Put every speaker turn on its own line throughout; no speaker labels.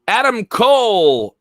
Adam Cole,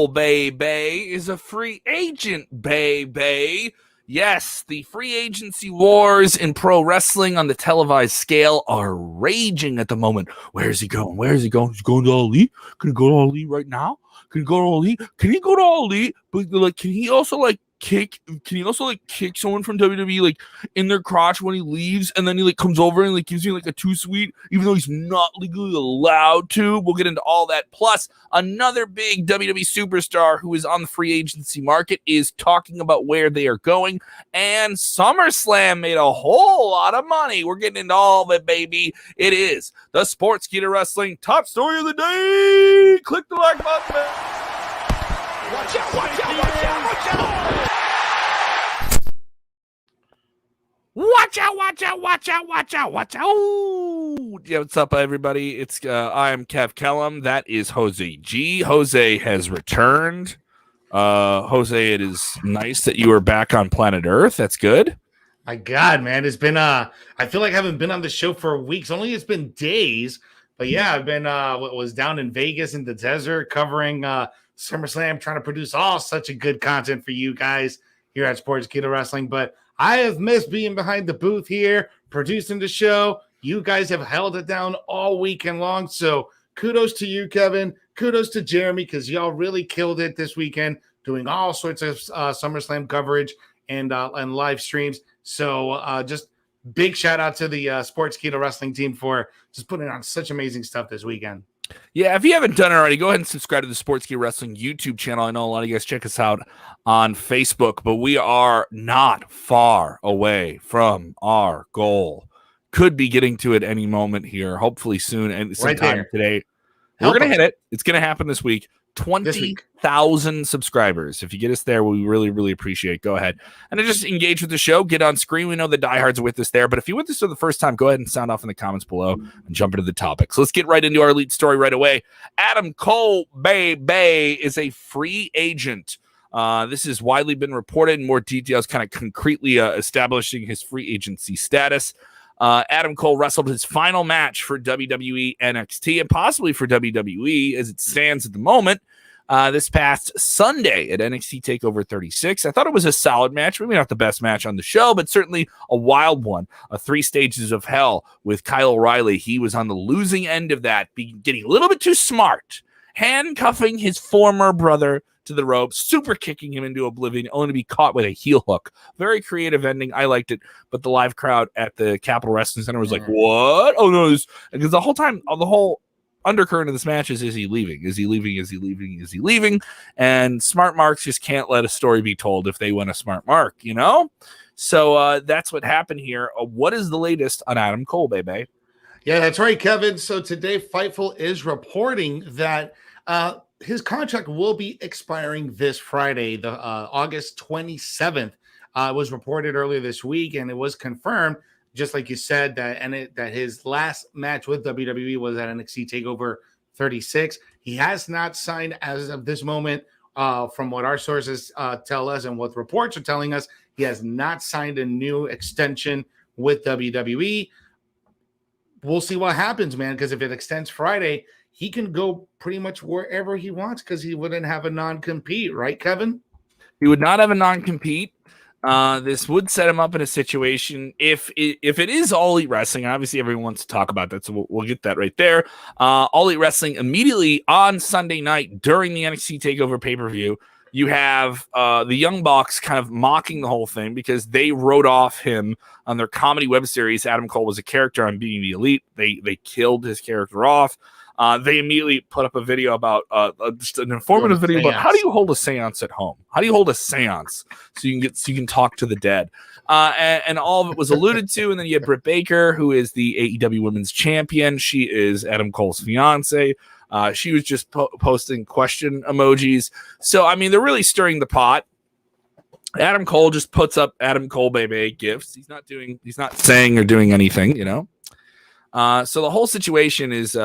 baby, is a free agent, baby. Yes, the free agency wars in pro wrestling on the televised scale are raging at the moment. Where is he going? Where is he going? He's going to Ali. Can he go to Ali right now? Can he go to Ali? Can he go to Ali? But like, can he also kick? Can he also kick someone from WWE in their crotch when he leaves, and then he comes over and gives me a too sweet, even though he's not legally allowed to? We'll get into all that. Plus, another big WWE superstar who is on the free agency market is talking about where they are going, and SummerSlam made a whole lot of money. We're getting into all of it, baby. It is the Sportskeeda Wrestling top story of the day. Click the like button. Watch out, watch out, watch out, watch out. Watch out, watch out, watch out, watch out, watch out. Yeah, what's up, everybody? It's I'm Kev Kellum. That is Jose G. Jose has returned. Jose, it is nice that you are back on planet Earth. That's good.
My God, man. It's been I feel like I haven't been on the show for weeks. Only it's been days. But yeah, I've been was down in Vegas in the desert covering SummerSlam, trying to produce all such a good content for you guys here at Sportskeeda Wrestling. But I have missed being behind the booth here, producing the show. You guys have held it down all weekend long. So kudos to you, Kevin. Kudos to Jeremy, because y'all really killed it this weekend, doing all sorts of SummerSlam coverage and live streams. So just big shout out to the Sportskeeda Wrestling team for just putting on such amazing stuff this weekend.
Yeah, if you haven't done it already, go ahead and subscribe to the Sportskeeda Wrestling YouTube channel. I know a lot of you guys check us out on Facebook, but we are not far away from our goal. Could be getting to it any moment here, hopefully soon, and sometime today. We're going to hit it. It's going to happen this week. 20,000 subscribers. If you get us there, we really, really appreciate it. Go ahead and just engage with the show. Get on screen. We know the diehards are with us there, but if you're with us for the first time, go ahead and sound off in the comments below and jump into the topics. Let's get right into our lead story right away. Adam Cole, baby, is a free agent. This has widely been reported in more details, kind of concretely establishing his free agency status. Adam Cole wrestled his final match for WWE NXT and possibly for WWE as it stands at the moment this past Sunday at NXT TakeOver 36. I thought it was a solid match. Maybe not the best match on the show, but certainly a wild one. 3 stages of hell with Kyle O'Reilly. He was on the losing end of that, getting a little bit too smart, handcuffing his former brother to the rope, super kicking him into oblivion, only to be caught with a heel hook. Very creative ending. I liked it, but the live crowd at the Capitol Wrestling Center was like, what? Oh, no. Because the whole time, the whole undercurrent of this match is he leaving? Is he leaving? Is he leaving? Is he leaving? And smart marks just can't let a story be told if they want a smart mark, you know? So that's what happened here. What is the latest on Adam Cole, baby?
Yeah, that's right, Kevin. So today, Fightful is reporting that his contract will be expiring this Friday, the August 27th. It was reported earlier this week, and it was confirmed, just like you said, that his last match with WWE was at NXT TakeOver 36. He has not signed as of this moment, from what our sources tell us and what reports are telling us. He has not signed a new extension with WWE. We'll see what happens, man, because if it extends Friday, he can go pretty much wherever he wants because he wouldn't have a non-compete, right, Kevin?
He would not have a non-compete. This would set him up in a situation if it is All Elite Wrestling. Obviously, everyone wants to talk about that, so we'll get that right there. All Elite Wrestling immediately on Sunday night during the NXT TakeOver pay-per-view. You have the Young Bucks kind of mocking the whole thing because they wrote off him on their comedy web series. Adam Cole was a character on Being the Elite. They killed his character off. They immediately put up a video about just an informative video about how do you hold a seance at home? How do you hold a seance so you can talk to the dead? And all of it was alluded to. And then you had Britt Baker, who is the AEW Women's Champion. She is Adam Cole's fiance. She was just posting question emojis. So, I mean, they're really stirring the pot. Adam Cole just puts up Adam Cole baby gifts. He's not saying or doing anything, you know? So the whole situation is,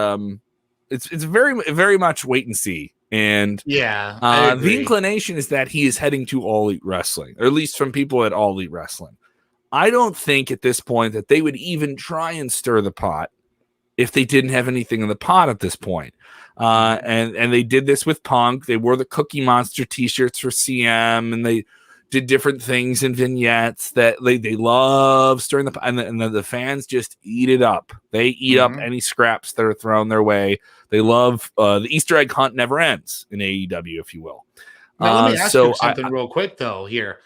it's very, very much wait and see. And the inclination is that he is heading to All Elite Wrestling, or at least from people at All Elite Wrestling. I don't think at this point that they would even try and stir the pot if they didn't have anything in the pot at this point. And they did this with Punk. They wore the Cookie Monster t-shirts for CM, and they did different things in vignettes that they love stirring the pot, and the fans just eat it up. They eat up any scraps that are thrown their way. They love the Easter egg hunt never ends in AEW, if you will.
Now, let me ask you something real quick, though, here.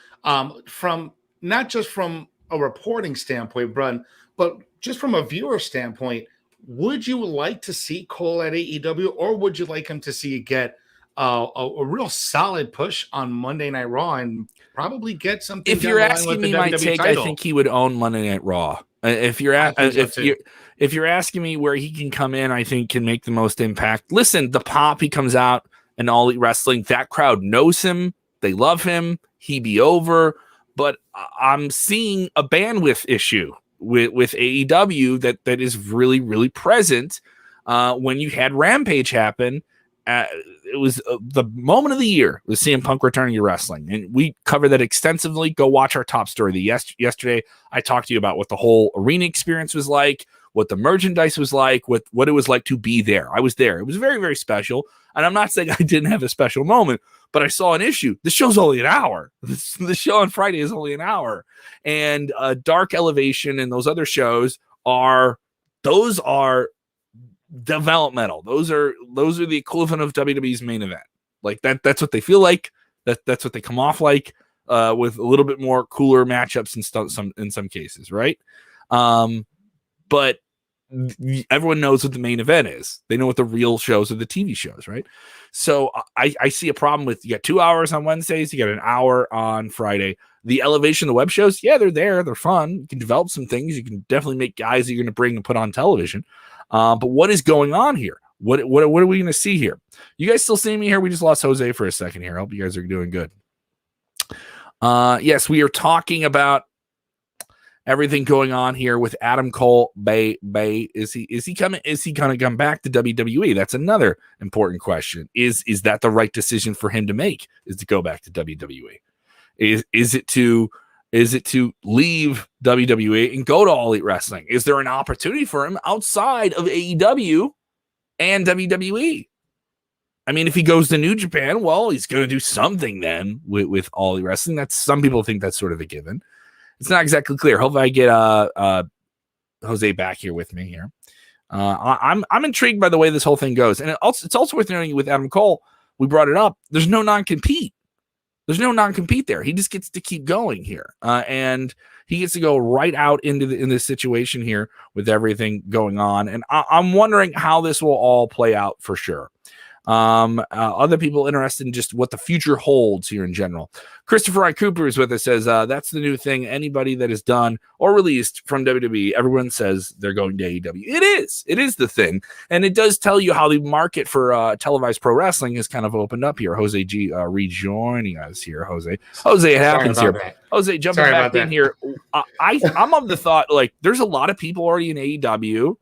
From not just from a reporting standpoint, but just from a viewer standpoint, would you like to see Cole at AEW, or would you like him to see it get a real solid push on Monday Night Raw and probably get something?
If you're asking me my take, title? I think he would own Monday Night Raw. If you're asking me where he can come in, I think can make the most impact. Listen, the pop he comes out in All Elite Wrestling, that crowd knows him, they love him, he be over. But I'm seeing a bandwidth issue with AEW that is really, really present. When you had Rampage happen, it was the moment of the year with CM Punk returning to wrestling, and we covered that extensively. Go watch our top story yesterday. I talked to you about what the whole arena experience was like, what the merchandise was like, what it was like to be there. I was there. It was very, very special. And I'm not saying I didn't have a special moment, but I saw an issue. The show's only an hour. The show on Friday is only an hour. And Dark Elevation and those other shows are developmental. Those are the equivalent of WWE's main event. Like that's what they feel like. That's what they come off like, with a little bit more cooler matchups in some cases, right? But everyone knows what the main event is. They know what the real shows are, the TV shows, right? So I see a problem with, you got 2 hours on Wednesdays, you got an hour on Friday. The Elevation, the web shows, yeah, they're there, they're fun. You can develop some things. You can definitely make guys that you're going to bring and put on television. But what is going on here? What are we going to see here? You guys still seeing me here? We just lost Jose for a second here. I hope you guys are doing good. Yes, we are talking about everything going on here with Adam Cole. Is he coming? Is he going to come back to WWE? That's another important question. Is that the right decision for him to make? Is to go back to WWE? Is it to leave WWE and go to All Elite Wrestling? Is there an opportunity for him outside of AEW and WWE? I mean, if he goes to New Japan, well, he's going to do something then with All Elite Wrestling. That's, some people think that's sort of a given. It's not exactly clear. Hopefully I get Jose back here with me here. I'm intrigued by the way this whole thing goes. And it's also worth noting with Adam Cole, we brought it up, there's no non-compete. There's no non-compete there. He just gets to keep going here. And he gets to go right out in this situation here with everything going on. And I'm wondering how this will all play out for sure. Other people interested in just what the future holds here in general. Christopher I. Cooper is with us, says that's the new thing. Anybody that is done or released from WWE, everyone says they're going to AEW. It is the thing, and it does tell you how the market for televised pro wrestling has kind of opened up here. Jose G rejoining us here. Jose, it happens here. That. Jose, jumping back in here. I'm of the thought, like, there's a lot of people already in AEW.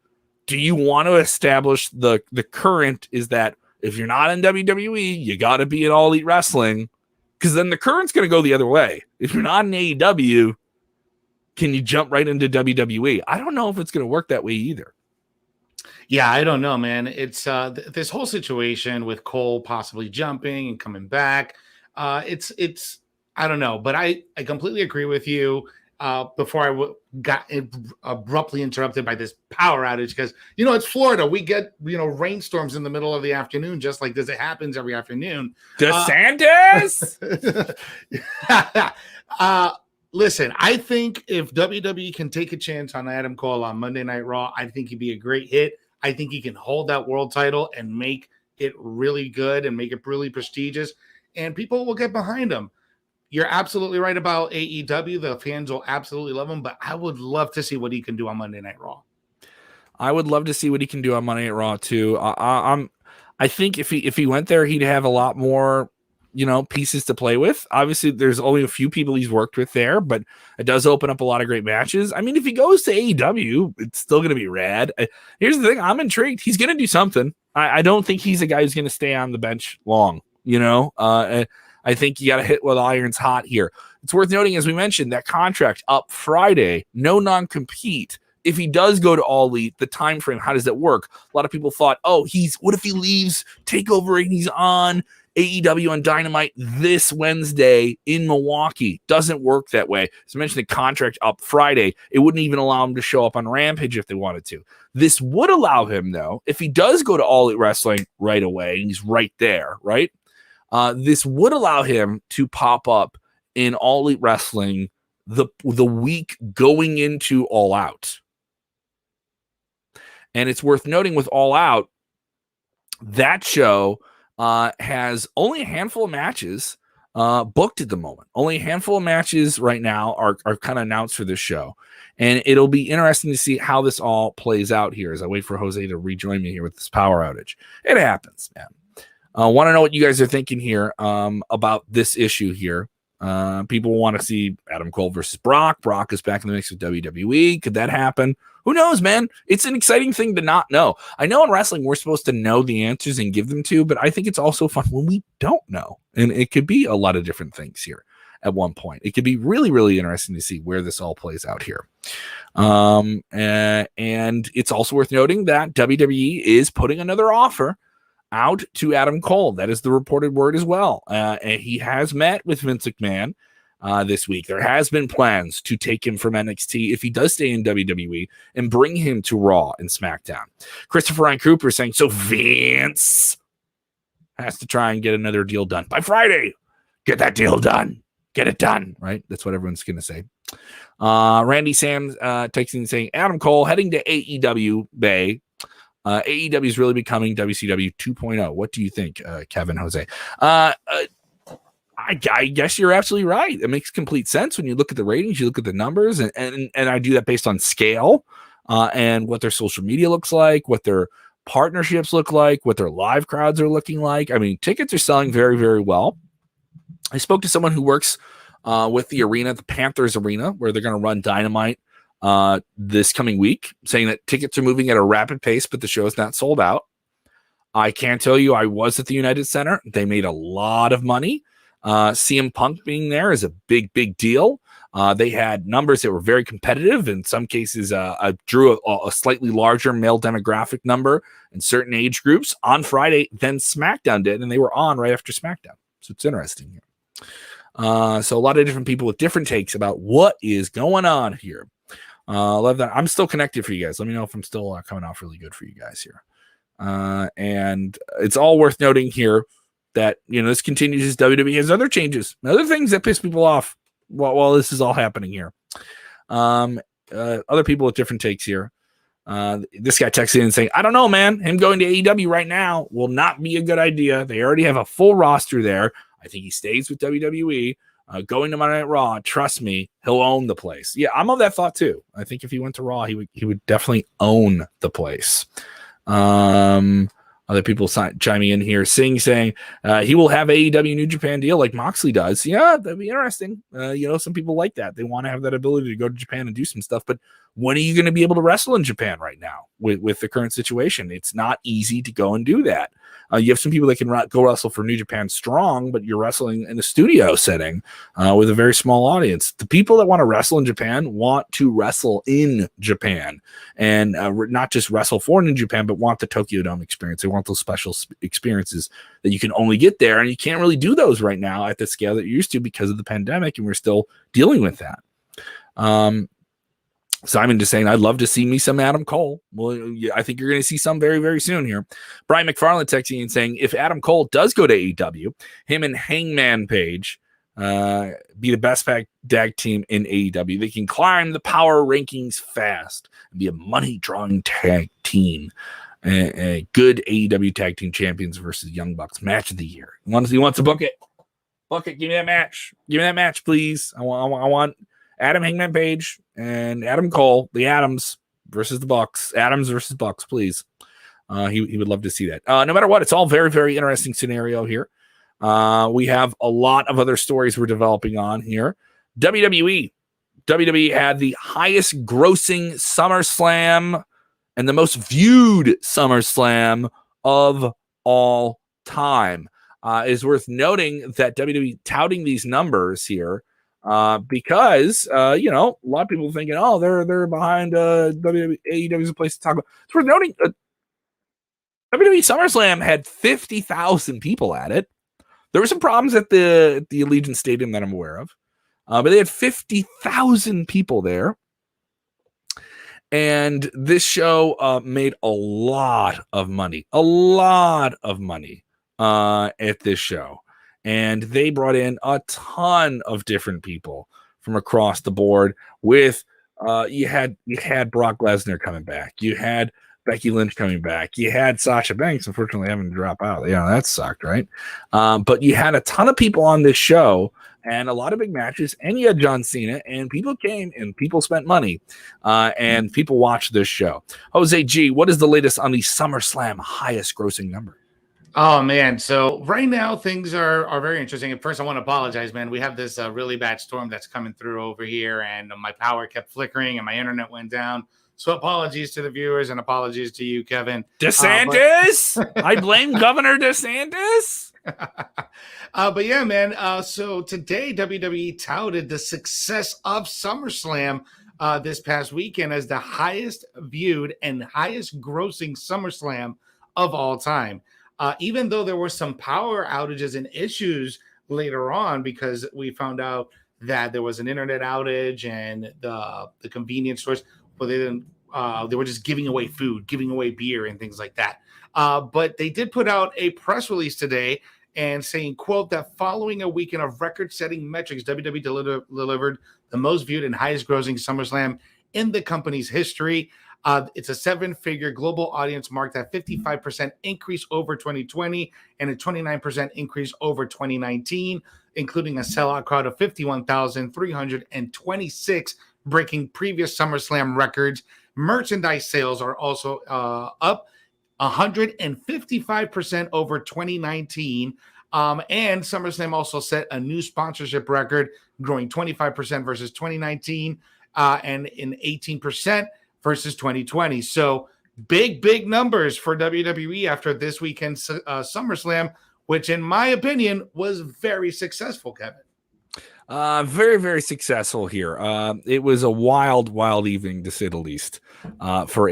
Do you want to establish the current is that if you're not in WWE, you got to be in All Elite Wrestling, because then the current's going to go the other way. If you're not in AEW, can you jump right into WWE? I don't know if it's going to work that way either.
Yeah, I don't know, man. It's this whole situation with Cole possibly jumping and coming back. It's I don't know, but I completely agree with you. Before I got abruptly interrupted by this power outage, because it's Florida, we get rainstorms in the middle of the afternoon, just like this. It happens every afternoon.
DeSantis.
Listen, I think if WWE can take a chance on Adam Cole on Monday Night Raw, I think he'd be a great hit. I think he can hold that world title and make it really good and make it really prestigious, and people will get behind him. You're absolutely right about AEW. The fans will absolutely love him, but I would love to see what he can do on Monday Night Raw.
I would love to see what he can do on Monday Night Raw too. I think if he went there, he'd have a lot more, pieces to play with. Obviously, there's only a few people he's worked with there, but it does open up a lot of great matches. I mean, if he goes to AEW, it's still going to be rad. Here's the thing. I'm intrigued. He's going to do something. I don't think he's a guy who's going to stay on the bench long, I think you got to hit with irons hot here. It's worth noting, as we mentioned, that contract up Friday, no non-compete. if he does go to All Elite, the time frame, how does that work? A lot of people thought, oh, what if he leaves TakeOver and he's on AEW on Dynamite this Wednesday in Milwaukee? Doesn't work that way. As I mentioned, the contract up Friday, it wouldn't even allow him to show up on Rampage if they wanted to. This would allow him, though, if he does go to All Elite Wrestling right away, and he's right there, right? This would allow him to pop up in All Elite Wrestling the week going into All Out. And it's worth noting with All Out, that show has only a handful of matches booked at the moment. Only a handful of matches right now are kind of announced for this show. And it'll be interesting to see how this all plays out here as I wait for Jose to rejoin me here with this power outage. It happens, man. I want to know what you guys are thinking here about this issue here. People want to see Adam Cole versus Brock. Brock is back in the mix with WWE. Could that happen? Who knows, man? It's an exciting thing to not know. I know in wrestling we're supposed to know the answers and give them to, but I think it's also fun when we don't know. And it could be a lot of different things here at one point. It could be really, really interesting to see where this all plays out here. And it's also worth noting that WWE is putting another offer out to Adam Cole. That is the reported word as well. And he has met with Vince McMahon this week. There has been plans to take him from NXT if he does stay in WWE and bring him to Raw and SmackDown. Christopher Ryan Cooper saying, so Vince has to try and get another deal done by Friday. Get that deal done. Get it done, right? That's what everyone's going to say. Randy Sam texting saying, Adam Cole heading to AEW Bay. AEW is really becoming WCW 2.0. What do you think, Kevin, Jose? I guess you're absolutely right. It makes complete sense when you look at the ratings, you look at the numbers, and I do that based on scale and what their social media looks like, what their partnerships look like, what their live crowds are looking like. I mean, tickets are selling very, very well. I spoke to someone who works with the arena, the Panthers arena, where they're going to run Dynamite this coming week, saying that tickets are moving at a rapid pace, but the show is not sold out. I can tell you I was at the United Center. They made a lot of money. CM Punk being there is a big, big deal. They had numbers that were very competitive. In some cases, drew a slightly larger male demographic number in certain age groups on Friday than SmackDown did, and they were on right after SmackDown. So it's interesting here. So a lot of different people with different takes about what is going on here. Love that. I'm still connected for you guys. Let me know if I'm still coming off really good for you guys here. And it's all worth noting here that, this continues as WWE has other changes, other things that piss people off while this is all happening here. Other people with different takes here. This guy texted in saying, I don't know, man. Him going to AEW right now will not be a good idea. They already have a full roster there. I think he stays with WWE. Going to Monday Night Raw, trust me, he'll own the place. Yeah, I'm of that thought too. I think if he went to Raw, he would definitely own the place. Other people chiming in here, saying he will have AEW New Japan deal like Moxley does. Yeah, that'd be interesting. Some people like that. They want to have that ability to go to Japan and do some stuff. But when are you going to be able to wrestle in Japan right now with the current situation? It's not easy to go and do that. You have some people that can go wrestle for New Japan Strong, but you're wrestling in a studio setting with a very small audience. The people that want to wrestle in Japan want to wrestle in Japan and not just wrestle for New Japan, but want the Tokyo Dome experience. They want those special experiences that you can only get there, and you can't really do those right now at the scale that you used to because of the pandemic, and we're still dealing with that. Simon just saying, I'd love to see me some Adam Cole. Well, yeah, I think you're going to see some very, very soon here. Brian McFarland texting and saying, if Adam Cole does go to AEW, him and Hangman Page be the best tag team in AEW. They can climb the power rankings fast and be a money-drawing tag team. A good AEW tag team champions versus Young Bucks match of the year. He wants to book it. Book it. Give me that match. Give me that match, please. I want Adam Hangman Page and Adam Cole, the Adams versus the Bucks. Adams versus Bucks, please. He would love to see that. No matter what, it's all very, very interesting scenario here. We have a lot of other stories we're developing on here. WWE had the highest grossing SummerSlam and the most viewed SummerSlam of all time. It is worth noting that WWE touting these numbers here because you know, a lot of people thinking, oh, they're behind WWE. AEW is a place to talk about. It's worth noting, WWE SummerSlam had 50,000 people at it. There were some problems at the Allegiant Stadium that I'm aware of, but they had 50,000 people there. And this show made a lot of money at this show. And they brought in a ton of different people from across the board. With you had Brock Lesnar coming back, you had Becky Lynch coming back, you had Sasha Banks, unfortunately having to drop out. You know, that sucked, right? But you had a ton of people on this show and a lot of big matches, and you had John Cena, and people came and people spent money, and people watched this show. Jose G, what is the latest on the SummerSlam highest grossing number?
Oh man, so right now things are very interesting. And first, I want to apologize, man. We have this really bad storm that's coming through over here, and my power kept flickering, and my internet went down. So apologies to the viewers and apologies to you, Kevin.
DeSantis, I blame Governor DeSantis.
But yeah, man. So today, WWE touted the success of SummerSlam this past weekend as the highest viewed and highest grossing SummerSlam of all time. Even though there were some power outages and issues later on, because we found out that there was an internet outage and the convenience stores, well, they were just giving away food, giving away beer and things like that. But they did put out a press release today and saying, quote, that following a weekend of record-setting metrics, WWE delivered the most viewed and highest grossing SummerSlam in the company's history. It's a 7-figure global audience marked at 55% increase over 2020 and a 29% increase over 2019, including a sellout crowd of 51,326, breaking previous SummerSlam records. Merchandise sales are also up 155% over 2019. And SummerSlam also set a new sponsorship record, growing 25% versus 2019 and in 18% versus 2020. So big numbers for WWE after this weekend's SummerSlam, which in my opinion was very successful, Kevin.
Very successful here. It was a wild evening, to say the least, for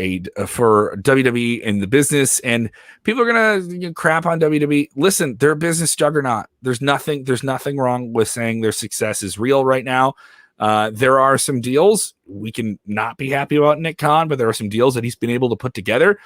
WWE in the business. And people are gonna crap on WWE. Listen, they're a business juggernaut. There's nothing wrong with saying their success is real right now. There are some deals we can not be happy about Nick Khan, but there are some deals that he's been able to put together.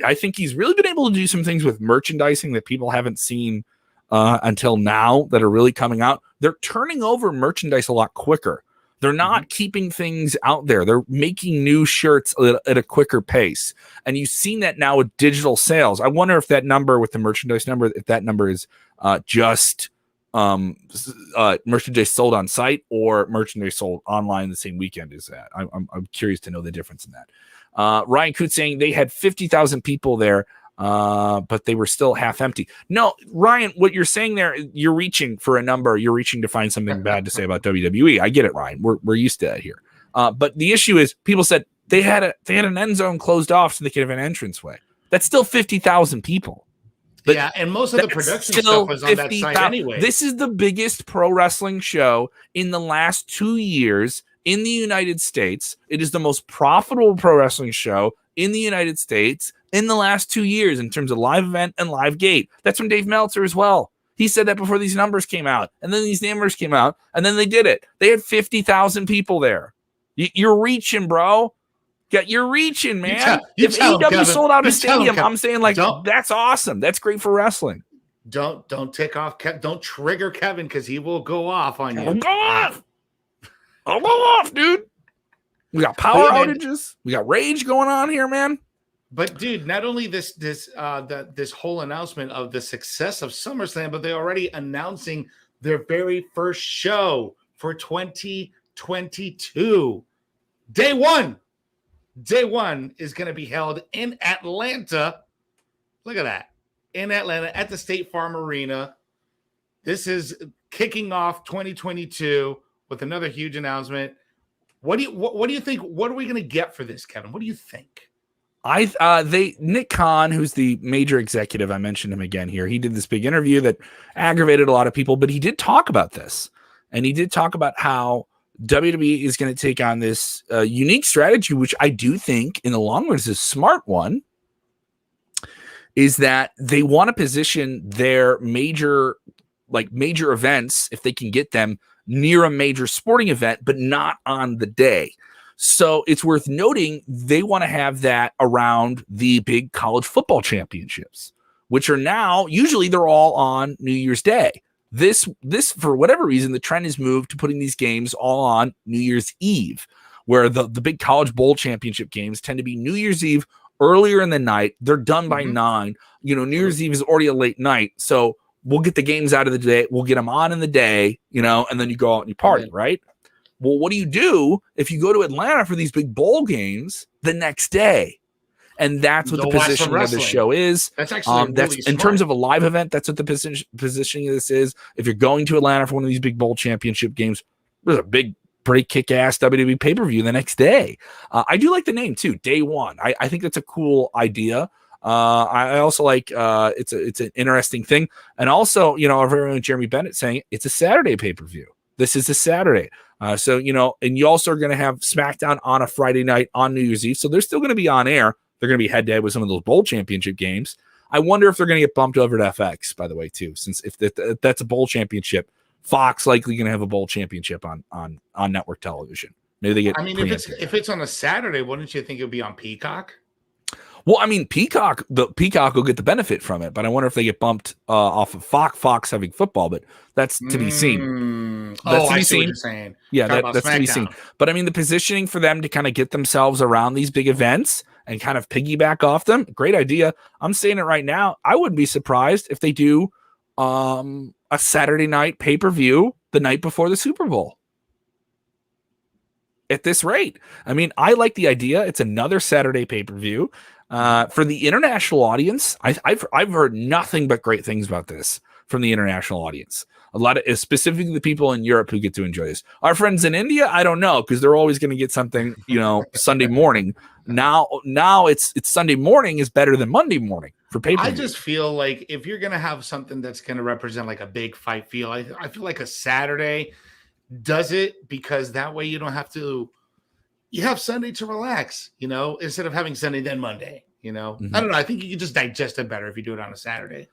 I think he's really been able to do some things with merchandising that people haven't seen until now that are really coming out. They're turning over merchandise a lot quicker. They're not keeping things out there. They're making new shirts at a quicker pace. And you've seen that now with digital sales. I wonder if that number with the merchandise number, if that number is just merchandise sold on site or merchandise sold online the same weekend as that. I'm curious to know the difference in that. Ryan Coote saying they had 50,000 people there, but they were still half empty. No, Ryan, what you're saying there, you're reaching for a number. You're reaching to find something bad to say about WWE. I get it, Ryan. We're used to that here. But the issue is people said they had an end zone closed off so they could have an entranceway. That's still 50,000 people.
But yeah, and most of the production stuff was on that site anyway.
This is the biggest pro wrestling show in the last 2 years in the United States. It is the most profitable pro wrestling show in the United States in the last 2 years in terms of live event and live gate. That's from Dave Meltzer as well. He said that before these numbers came out, and then these numbers came out, and then they did it. They had 50,000 people there. You're reaching, bro. You're reaching, man. If AEW sold out a stadium, I'm saying that's awesome. That's great for wrestling.
Don't tick off. Don't trigger Kevin because he will go off on you.
I'll go off, dude. We got power outages. We got rage going on here, man.
But dude, not only this whole announcement of the success of SummerSlam, but they're already announcing their very first show for 2022. Day one is going to be held in Atlanta. Look at that. In Atlanta at the State Farm Arena. This is kicking off 2022 with another huge announcement. What do you think? What are we going to get for this, Kevin? What do you think?
Nick Khan, who's the major executive, I mentioned him again here. He did this big interview that aggravated a lot of people, but he did talk about this. and he did talk about how WWE is going to take on this unique strategy, which I do think in the long run is a smart one, is that they want to position their major events, if they can get them, near a major sporting event, but not on the day. So it's worth noting they want to have that around the big college football championships, which are now, usually they're all on New Year's Day. This for whatever reason, the trend has moved to putting these games all on New Year's Eve, where the big college bowl championship games tend to be New Year's Eve earlier in the night. They're done by 9. New Year's Eve is already a late night. So we'll get the games out of the day. We'll get them on in the day, and then you go out and you party, right? Well, what do you do if you go to Atlanta for these big bowl games the next day? And that's what the positioning of the show is. That's actually really smart. In terms of a live event, that's what the positioning of this is. If you're going to Atlanta for one of these big bowl championship games, there's a big, pretty kick-ass WWE pay-per-view the next day. I do like the name too, Day One. I think that's a cool idea. I also like it's an interesting thing. And also, our very own Jeremy Bennett saying it's a Saturday pay-per-view. This is a Saturday. So, and you also are going to have SmackDown on a Friday night on New Year's Eve. So they're still going to be on air. They're going to be head-to-head with some of those bowl championship games. I wonder if they're going to get bumped over to FX, by the way, too, since if that's a bowl championship, Fox likely going to have a bowl championship on network television. Maybe they get. I mean,
if it's on a Saturday, wouldn't you think it would be on Peacock?
Well, I mean, Peacock will get the benefit from it, but I wonder if they get bumped off of Fox having football, but that's to be seen.
That's to be seen. What you're saying.
Yeah, that's to be seen. But I mean, the positioning for them to kind of get themselves around these big events and kind of piggyback off them, great idea. I'm saying it right now. I wouldn't be surprised if they do a Saturday night pay-per-view the night before the Super Bowl. At this rate, I mean, I like the idea. It's another Saturday pay-per-view. For the international audience, I've heard nothing but great things about this from the international audience. A lot of, specifically the people in Europe who get to enjoy this. Our friends in India, I don't know, because they're always going to get something, Sunday morning. Now it's Sunday morning is better than Monday morning for pay-per-view.
I just feel like if you're going to have something that's going to represent like a big fight feel, I feel like a Saturday does it, because that way you don't have to. You have Sunday to relax, instead of having Sunday then Monday, I don't know. I think you can just digest it better if you do it on a Saturday.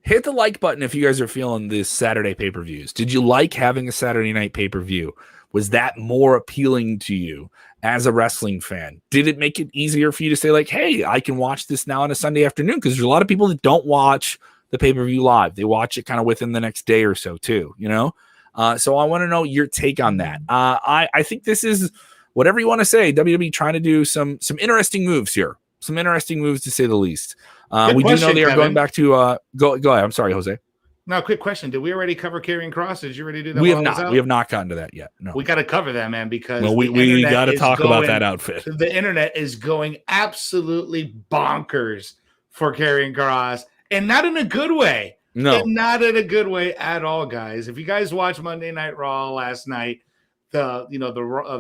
Hit the like button if you guys are feeling these Saturday pay-per-views. Did you like having a Saturday night pay-per-view? Was that more appealing to you as a wrestling fan? Did it make it easier for you to say like, hey, I can watch this now on a Sunday afternoon? Because there's a lot of people that don't watch the pay-per-view live. They watch it kind of within the next day or so too, So I want to know your take on that. I think this is, whatever you want to say, WWE trying to do some interesting moves here. Some interesting moves, to say the least. We do know they are going back to go ahead. I'm sorry, Jose.
Now, quick question. Did we already cover Karrion Kross? Did you already do that?
We have not. We have not gotten to that yet. No.
We got to cover that, man, because
we got to talk about that outfit.
The internet is going absolutely bonkers for Karrion Kross, and not in a good way.
No.
And not in a good way at all, guys. If you guys watched Monday Night Raw last night, the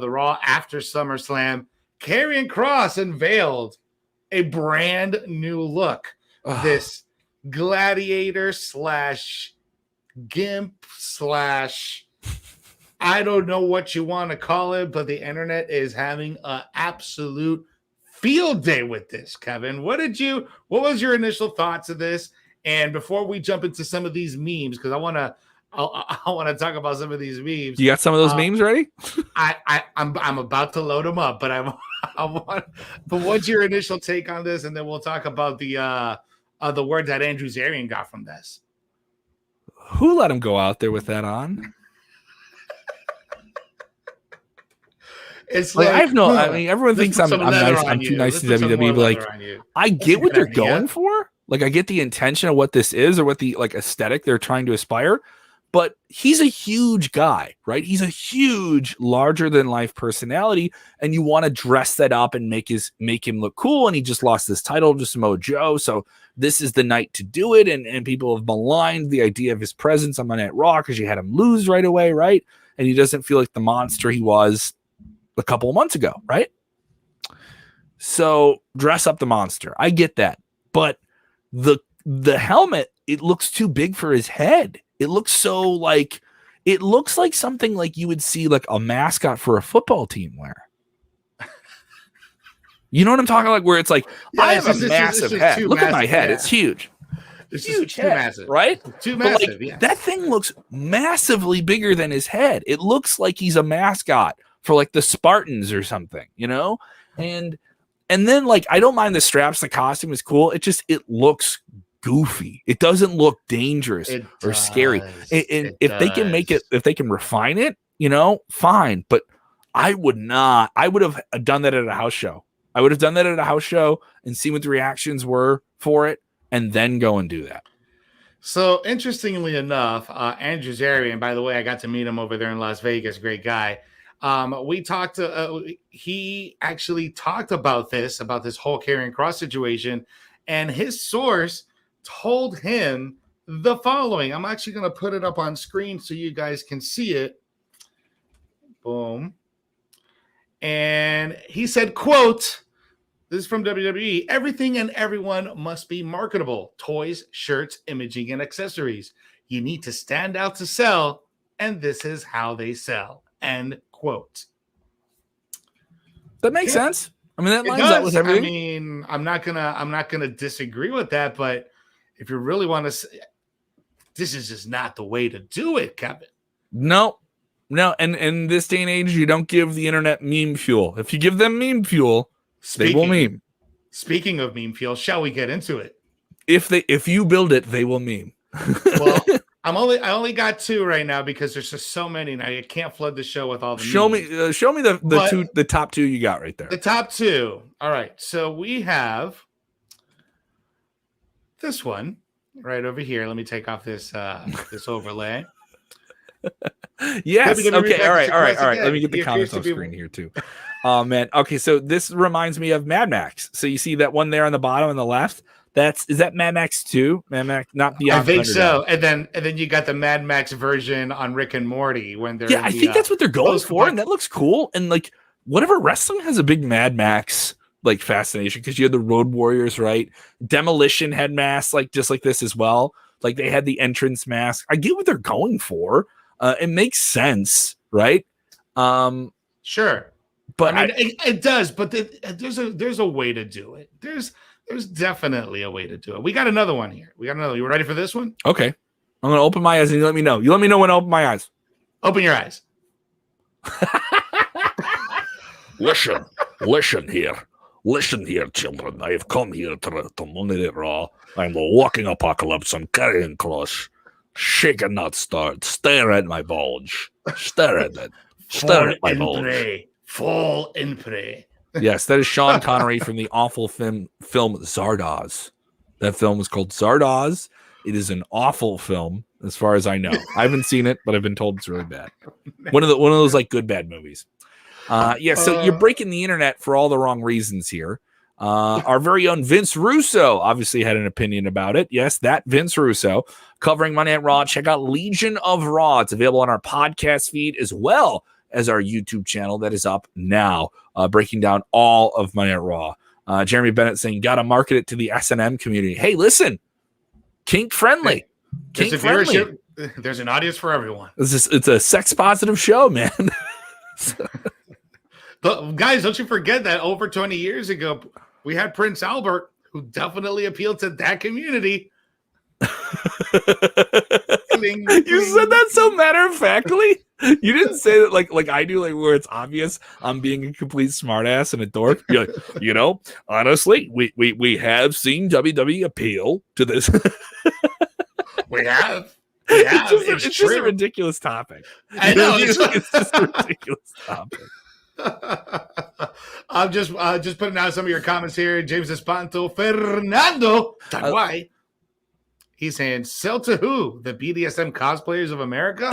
Raw after SummerSlam, Karrion Kross unveiled a brand new look. This gladiator / gimp / I don't know what you want to call it, but the internet is having an absolute field day with this. Kevin, what was your initial thoughts of this? And before we jump into some of these memes, because I want to talk about some of these memes.
You got some of those memes ready?
I'm about to load them up, but but what's your initial take on this? And then we'll talk about the word that Andrew Zarian got from this.
Who let him go out there with that on?
It's like
I have no. I mean, everyone thinks I'm nice. I'm too nice to WWE. But like, I get what they're going for. Like, I get the intention of what this is, or what the aesthetic they're trying to aspire. But he's a huge guy, right? He's a huge, larger than life personality, and you want to dress that up and make him look cool. And he just lost this title to Samoa Joe, so this is the night to do it. And people have maligned the idea of his presence on Monday Night Raw because you had him lose right away, right? And he doesn't feel like the monster he was a couple of months ago, right? So dress up the monster. I get that, but the helmet, it looks too big for his head. It looks so It looks like something like you would see like a mascot for a football team wear. You know what I'm talking about? Like where it's like,
Yeah,
I have a massive head. Look at my head. Yeah. It's huge.
It's
huge
too
head,
massive.
Right?
Too massive,
like, that thing looks massively bigger than his head. It looks like he's a mascot for like the Spartans or something, you know? And then like I don't mind the straps, the costume is cool. It looks goofy. It doesn't look dangerous or scary. And if they can make it, if they can refine it, you know, fine. But I would have done that at a house show. I would have done that at a house show and seen what the reactions were for it and then go and do that.
So interestingly enough, Andrew Zarian, by the way, I got to meet him over there in Las Vegas. Great guy. We talked to, he actually talked about this whole carrying cross situation, and his source told him the following. I'm actually going to put it up on screen so you guys can see it. Boom. And he said, quote, this is from WWE, everything and everyone must be marketable. Toys, shirts, imaging, and accessories. You need to stand out to sell, and this is how they sell. End quote.
That makes sense. I mean, that lines up with everything.
I mean, I'm not gonna disagree with that, but if you really want to, this is just not the way to do it, Kevin.
No. And in this day and age, you don't give the internet meme fuel. If you give them meme fuel, they will meme.
Speaking of meme fuel, shall we get into it?
If you build it, they will meme.
Well, I only got 2 right now because there's just so many now. You can't flood the show with all the
show
memes.
me the top 2 you got right there.
The top 2. All right. So we have this one right over here. Let me take off this this overlay.
Yes. Okay. All right. Let me get the comments off screen here too. Oh man. Okay. So this reminds me of Mad Max. So you see that one there on the bottom on the left? Is that Mad Max 2? Mad Max, not Beyond.
I think so. And then you got the Mad Max version on Rick and Morty when they're
I think that's what they're going for, and that looks cool. And like whatever, wrestling has a big Mad Max like fascination because you had the Road Warriors, right? Demolition had masks like just like this as well. Like they had the entrance mask. I get what they're going for. It makes sense, right?
Sure,
but
I mean, it does. But there's a way to do it. There's definitely a way to do it. We got another one here. You ready for this one?
Okay, I'm gonna open my eyes and you let me know. You let me know when I open my eyes.
Open your eyes.
Listen here, children. I have come here to Monday Night Raw. I'm the walking apocalypse. I'm carrying cross. Shake and not start. Stare at my bulge. Stare at it. Stare at my bulge.
Fall and pray.
Yes, that is Sean Connery from the awful film Zardoz. That film is called Zardoz. It is an awful film, as far as I know. I haven't seen it, but I've been told it's really bad. One of those like good bad movies. So you're breaking the internet for all the wrong reasons here. Our very own Vince Russo obviously had an opinion about it. Yes, that Vince Russo covering Monday Night Raw. Check out Legion of Raw. It's available on our podcast feed as well as our YouTube channel that is up now, breaking down all of Monday Night Raw. Jeremy Bennett saying, got to market it to the S&M community. Hey, listen, kink friendly. Kink friendly.
There's an audience for everyone.
It's a sex positive show, man.
But guys, don't you forget that over 20 years ago, we had Prince Albert, who definitely appealed to that community.
You said that so matter-of-factly. You didn't say that like I do, like where it's obvious I'm being a complete smartass and a dork. You're like, you know, honestly, we have seen WWE appeal to this.
We have.
It's just a ridiculous topic.
I know.
It's just a ridiculous topic.
I'm just putting out some of your comments here. James Espanto, Fernando Taguay. He's saying, sell to who? The BDSM cosplayers of America?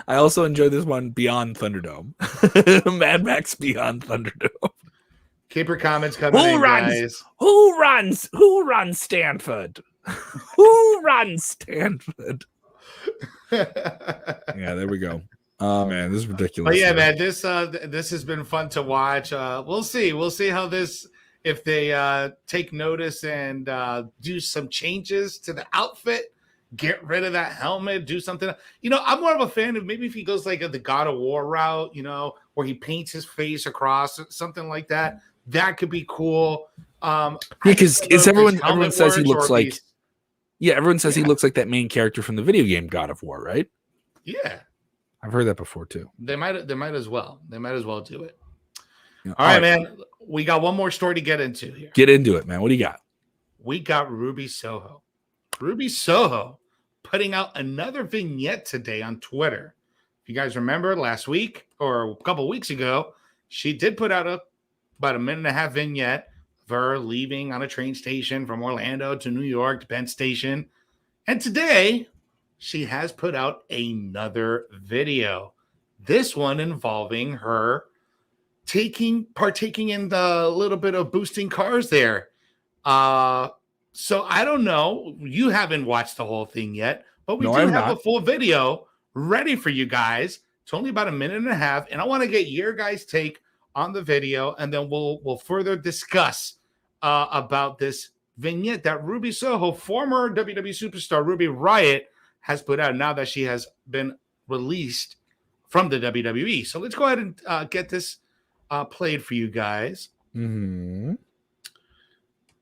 I also enjoy this one, Beyond Thunderdome. Mad Max Beyond Thunderdome.
Keep your comments coming in, guys.
Who runs Stanford? Who runs Stanford? Yeah, there we go. Oh man, this is ridiculous.
But yeah, man, this has been fun to watch. We'll see how this, if they take notice and do some changes to the outfit, get rid of that helmet, do something. I'm more of a fan of maybe if he goes like the God of War route, where he paints his face across, something like that. That could be cool.
Because everyone says he looks like, everyone says he looks like that main character from the video game God of War, right?
Yeah,
I've heard that before too.
They might as well do it.
Yeah.
All right, man. We got one more story to get into here.
Get into it, man. What do you got?
We got Ruby Soho. Ruby Soho putting out another vignette today on Twitter. If you guys remember last week or a couple weeks ago, she did put out about a 1.5-minute vignette of her leaving on a train station from Orlando to New York to Penn Station. And today, she has put out another video. This one involving her partaking in the little bit of boosting cars there. So I don't know. You haven't watched the whole thing yet, but we do have a full video ready for you guys. It's only about 1.5 minutes, and I want to get your guys' take on the video, and then we'll further discuss about this vignette that Ruby Soho, former WWE superstar Ruby Riott, has put out now that she has been released from the WWE. So let's go ahead and get this played for you guys.
Mm-hmm.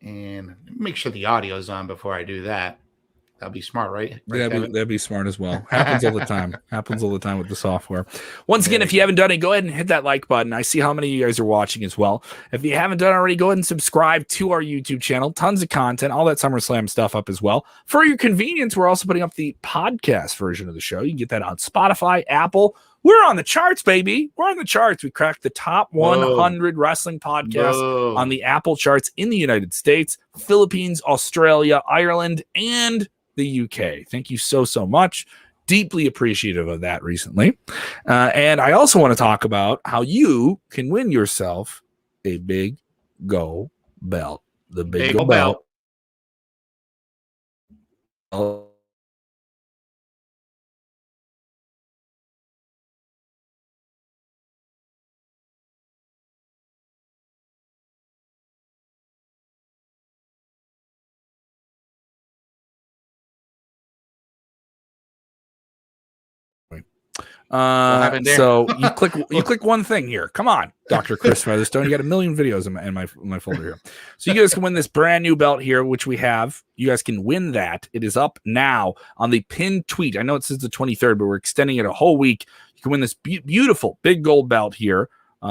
And make sure the audio is on before I do that. That'd be smart, right?
That'd be smart as well. Happens all the time. Happens all the time with the software. Once again, if you haven't done it, go ahead and hit that like button. I see how many of you guys are watching as well. If you haven't done it already, go ahead and subscribe to our YouTube channel. Tons of content, all that SummerSlam stuff up as well. For your convenience, we're also putting up the podcast version of the show. You can get that on Spotify, Apple. We're on the charts, baby. We're on the charts. We cracked the top 100 wrestling podcasts on the Apple charts in the United States, Philippines, Australia, Ireland, and the UK. Thank you so much. Deeply appreciative of that recently. And I also want to talk about how you can win yourself a Big Go belt. The Big Go belt. So you click one thing here. Come on, Dr. Chris Featherstone. You got a million videos in my folder here. So you guys can win this brand new belt here, which we have. You guys can win that. It is up now on the pinned tweet. I know it says the 23rd, but we're extending it a whole week. You can win this beautiful big gold belt here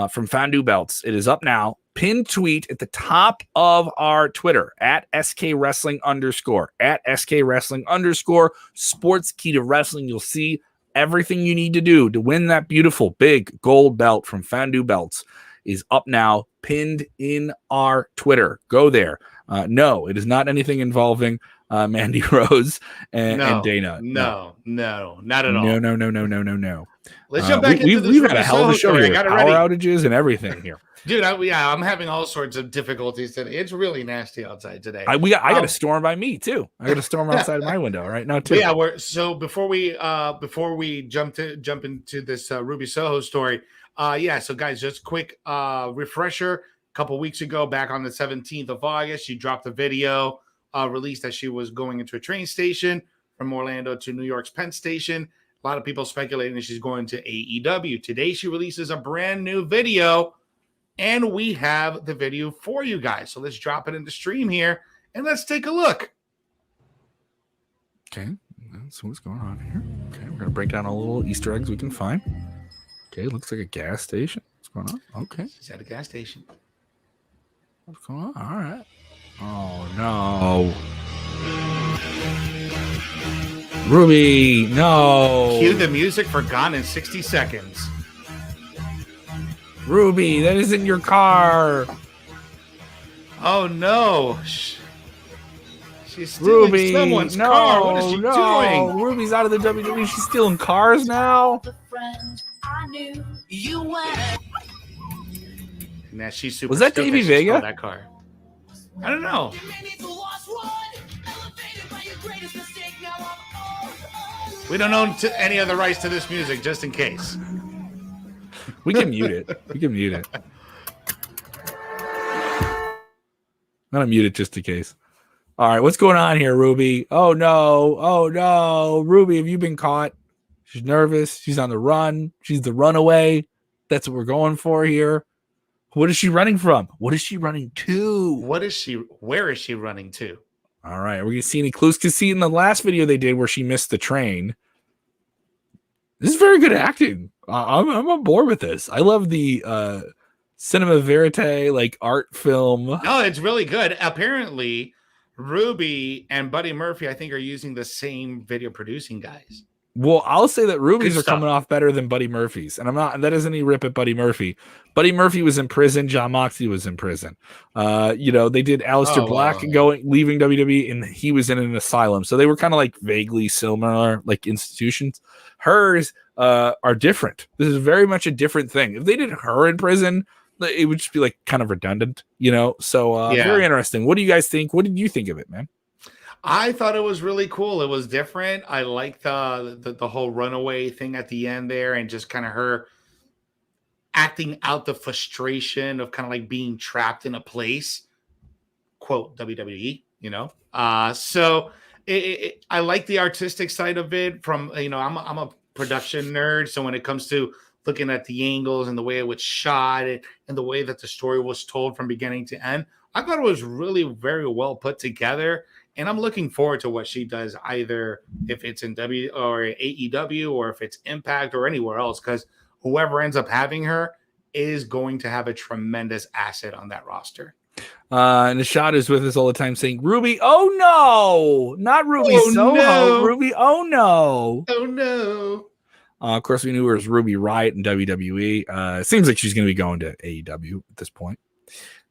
from Fandu Belts. It is up now. Pinned tweet at the top of our Twitter at SK Wrestling _ at SK Wrestling _ Sportskeeda Wrestling. You'll see everything you need to do to win that beautiful big gold belt from Fandu Belts is up now, pinned in our Twitter. Go there. No, it is not anything involving Mandy Rose and Dana.
No, not at all.
No.
Let's jump back into this.
We've got a hell of a show here. Power outages and everything here.
Dude, I'm having all sorts of difficulties today. It's really nasty outside today.
I got a storm by me too. I got a storm outside my window right now too.
So before we jump into this Ruby Soho story, so guys, just quick refresher. A couple weeks ago, back on the 17th of August, she dropped a video released that she was going into a train station from Orlando to New York's Penn Station. A lot of people speculating that she's going to AEW. Today, she releases a brand new video. And we have the video for you guys. So let's drop it in the stream here and let's take a look.
Okay. So what's going on here? Okay. We're going to break down all the little Easter eggs we can find. Okay. Looks like a gas station. What's going on? Okay.
She's at a gas station.
What's going on? All right. Oh, no. Ruby, no.
Cue the music for Gone in 60 Seconds.
Ruby, that isn't your car.
Oh no. She's stealing someone's car. What is she doing?
Ruby's out of the WWE. She's stealing cars now.
Nah, she's super.
Was that Davey Vega?
That car. I don't know. We don't own any other rights to this music, just in case.
We can mute it. I'm gonna mute it just in case. All right, what's going on here, Ruby? Oh no, Ruby, have you been caught? She's nervous. She's on the run. She's the runaway. That's what we're going for here. What is she running from? What is she running to?
Where is she running to?
All right, are we gonna see any clues? Because see, in the last video they did where she missed the train. This is very good acting. I'm on board with this. I love the cinema verite, like art film.
No, it's really good. Apparently, Ruby and Buddy Murphy, I think, are using the same video producing guys.
Well, I'll say that Ruby's are coming off better than Buddy Murphy's. And I'm not, that isn't any rip at Buddy Murphy. Buddy Murphy was in prison. John Moxley was in prison. They did Aleister Black leaving WWE, and he was in an asylum. So they were kind of like vaguely similar, like institutions. Hers are different. This is very much a different thing. If they did her in prison, it would just be like kind of redundant, So very interesting. What do you guys think? What did you think of it, man?
I thought it was really cool. It was different. I like the whole runaway thing at the end there, and just kind of her acting out the frustration of kind of like being trapped in a place, quote WWE, So I like the artistic side of it. From I'm a production nerd, so when it comes to looking at the angles and the way it was shot and the way that the story was told from beginning to end, I thought it was really very well put together. And I'm looking forward to what she does, either if it's in W or AEW or if it's Impact or anywhere else, because whoever ends up having her is going to have a tremendous asset on that roster.
And Nishad is with us all the time saying, Ruby, oh no, not Ruby Soho, no. Ruby, oh no.
Oh no.
Of course, we knew her as Ruby Riott in WWE. It seems like she's going to be going to AEW at this point.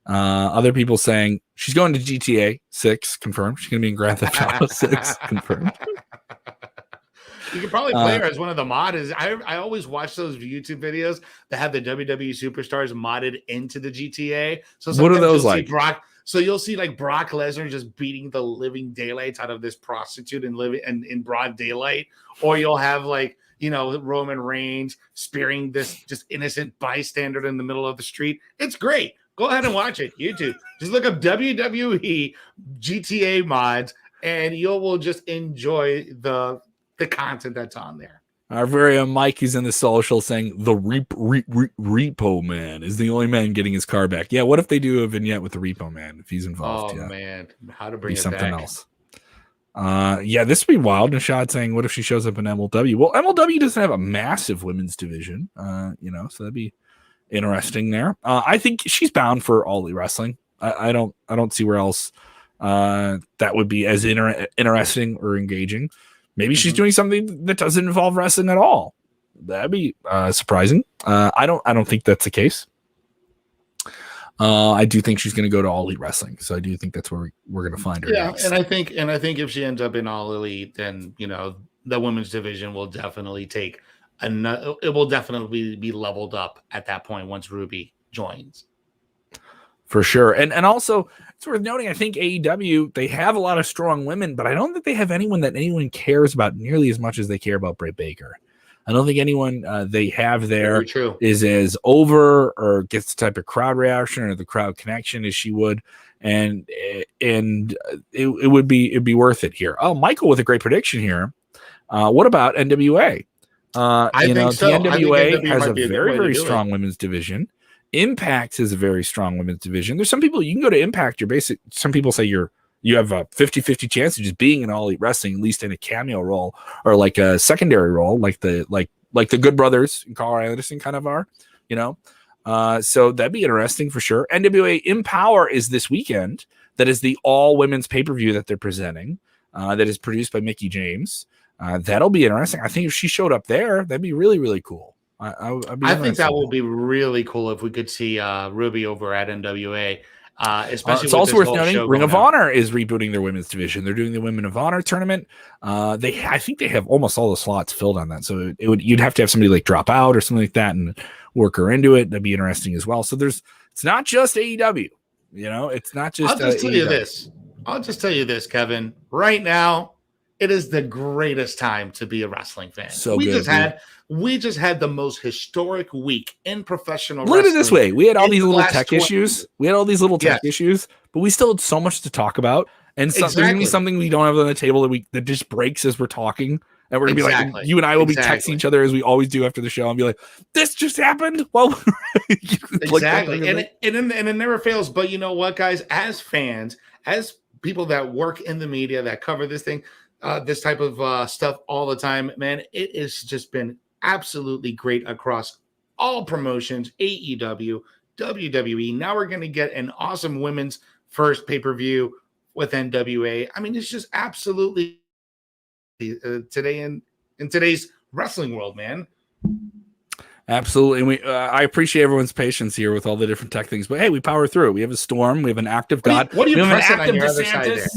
Other people saying she's going to GTA 6, confirmed. She's going to be in Grand Theft Auto 6, confirmed.
You could probably play her as one of the mods. I always watch those YouTube videos that have the WWE superstars modded into the GTA. So
what are those like?
You'll see like Brock Lesnar just beating the living daylights out of this prostitute and living in broad daylight, or you'll have like Roman Reigns spearing this just innocent bystander in the middle of the street. It's great. Go ahead and watch it. YouTube. Just look up WWE GTA mods, and you will just enjoy the content that's on there.
Our very own Mike is in the social saying the Repo Man is the only man getting his car back. Yeah, what if they do a vignette with the Repo Man if he's involved?
Oh man, how to bring it
something
back.
Else. This would be wild. Nishad saying, what if she shows up in MLW? Well, MLW doesn't have a massive women's division, so that'd be interesting there. I think she's bound for All Elite Wrestling. I don't see where else that would be as interesting or engaging. Maybe she's doing something that doesn't involve wrestling at all. That'd be surprising. I don't think that's the case. I do think she's going to go to All Elite Wrestling, so I do think that's where we're going to find her.
Yeah, next. and I think if she ends up in All Elite, then the women's division will definitely it will definitely be leveled up at that point once Ruby joins.
For sure. And also, it's worth noting, I think AEW, they have a lot of strong women, but I don't think they have anyone that anyone cares about nearly as much as they care about Britt Baker. I don't think anyone they have there is as over or gets the type of crowd reaction or the crowd connection as she would. And it would be worth it here. Oh, Michael with a great prediction here. What about NWA?
I think so.
The NWA has a very, very strong women's division. Impact has a very strong women's division. There's some people you can go to Impact. Some people say you have a 50-50 chance of just being in All Elite Wrestling, at least in a cameo role or like a secondary role, like the Good Brothers and Carl Anderson kind of are, So that'd be interesting for sure. NWA Empower is this weekend. That is the all women's pay-per-view that they're presenting. That is produced by Mickie James. That'll be interesting. I think if she showed up there, that'd be really, really cool.
I think that will be really cool if we could see Ruby over at NWA. Especially
it's also worth noting Ring of Honor is rebooting their women's division. They're doing the Women of Honor tournament. I think they have almost all the slots filled on that. So you'd have to have somebody like drop out or something like that and work her into it. That'd be interesting as well. So it's not just AEW. It's not just.
I'll just tell you this, Kevin. Right now, it is the greatest time to be a wrestling fan. We just had the most historic week in professional wrestling.
Look at it this way. We had all these little tech issues. We had all these little tech issues, but we still had so much to talk about. And there's gonna be something we don't have on the table that just breaks as we're talking. And we're gonna be like, you and I will be texting each other as we always do after the show, and be like, "This just happened." Well,
exactly, and it never fails. But you know what, guys? As fans, as people that work in the media that cover this thing, this type of stuff all the time, man, it has just been absolutely great across all promotions. AEW, WWE. Now we're gonna get an awesome women's first pay-per-view with NWA. I mean, it's just absolutely. Today in today's wrestling world, man.
Absolutely. And I appreciate everyone's patience here with all the different tech things, but hey, we power through. We have a storm. We have an active God.
What are you pressing on your other side there?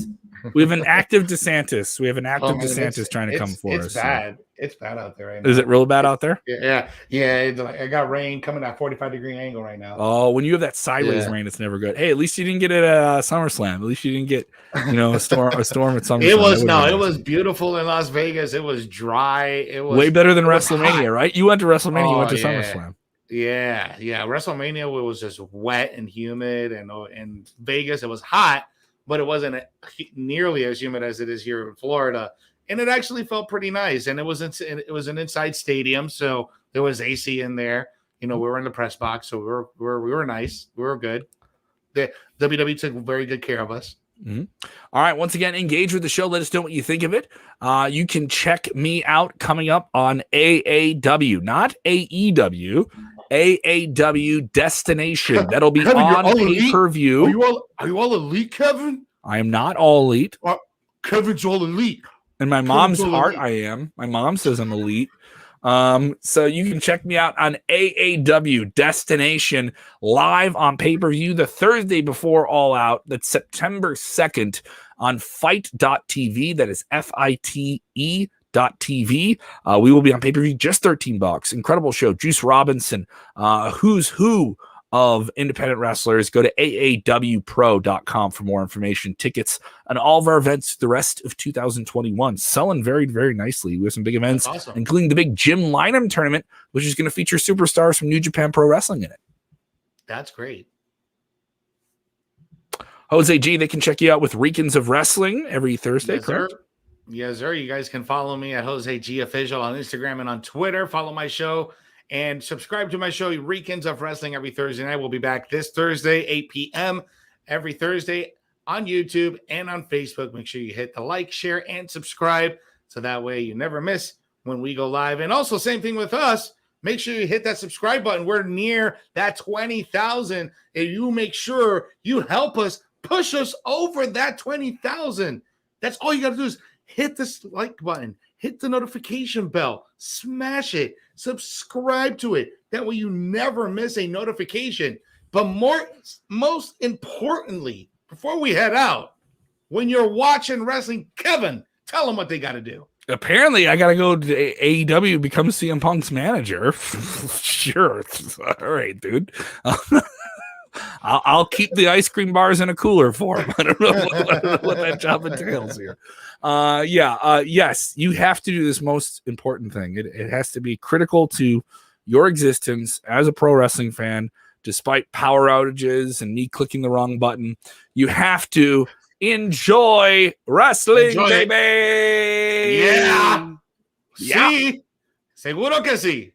We have an active DeSantis. We have an active DeSantis trying to come for us.
It's bad. So. It's bad out there right now.
Is it real bad out there?
Yeah. I got rain coming at 45-degree angle right now.
Oh, when you have that sideways rain, it's never good. Hey, at least you didn't get it at SummerSlam. At least you didn't get, a storm at SummerSlam.
It was beautiful in Las Vegas. It was dry. It was
way better than WrestleMania, right? You went to WrestleMania. You went to SummerSlam.
Yeah. WrestleMania was just wet and humid, and in Vegas it was hot, but it wasn't nearly as humid as it is here in Florida. And it actually felt pretty nice. And it was an inside stadium, so there was AC in there. We were in the press box, so we were nice. We were good. The WWE took very good care of us.
Mm-hmm. All right. Once again, engage with the show. Let us know what you think of it. You can check me out coming up on AAW, not AEW. AAW Destination. That'll be
Kevin,
on pay-per-view.
Are you all elite, Kevin?
I am not all elite.
Kevin's all elite.
In my mom's heart, I am. My mom says I'm elite. So you can check me out on AAW Destination live on pay-per-view the Thursday before All Out. That's September 2nd on fight.tv. That is FITE.tv. We will be on pay-per-view, just $13. Incredible show. Juice Robinson, who's who of independent wrestlers. Go to aawpro.com for more information, tickets, and all of our events the rest of 2021. Selling very, very nicely. We have some big events, including the big Jim Lynam tournament, which is going to feature superstars from New Japan Pro Wrestling in it.
That's great.
Jose G, they can check you out with Recons of Wrestling every Thursday, correct?
Yes, sir. You guys can follow me at Jose G Official on Instagram and on Twitter. Follow my show and subscribe to my show, Recons of Wrestling, every Thursday night. We'll be back this Thursday, 8 p.m. every Thursday on YouTube and on Facebook. Make sure you hit the like, share, and subscribe so that way you never miss when we go live. And also, same thing with us. Make sure you hit that subscribe button. We're near that 20,000. And you make sure you help us push us over that 20,000. That's all you got to do is hit this like button. Hit the notification bell, smash it, subscribe to it. That way you never miss a notification. But most importantly, before we head out, when you're watching wrestling, Kevin, tell them what they got to do.
Apparently, I got to go to AEW, become CM Punk's manager. Sure. All right, dude. I'll keep the ice cream bars in a cooler for him. I don't know what that job entails here. Yes, you have to do this most important thing. It has to be critical to your existence as a pro wrestling fan, despite power outages and me clicking the wrong button. You have to enjoy wrestling, baby.
Yeah. Sí. Seguro que sí.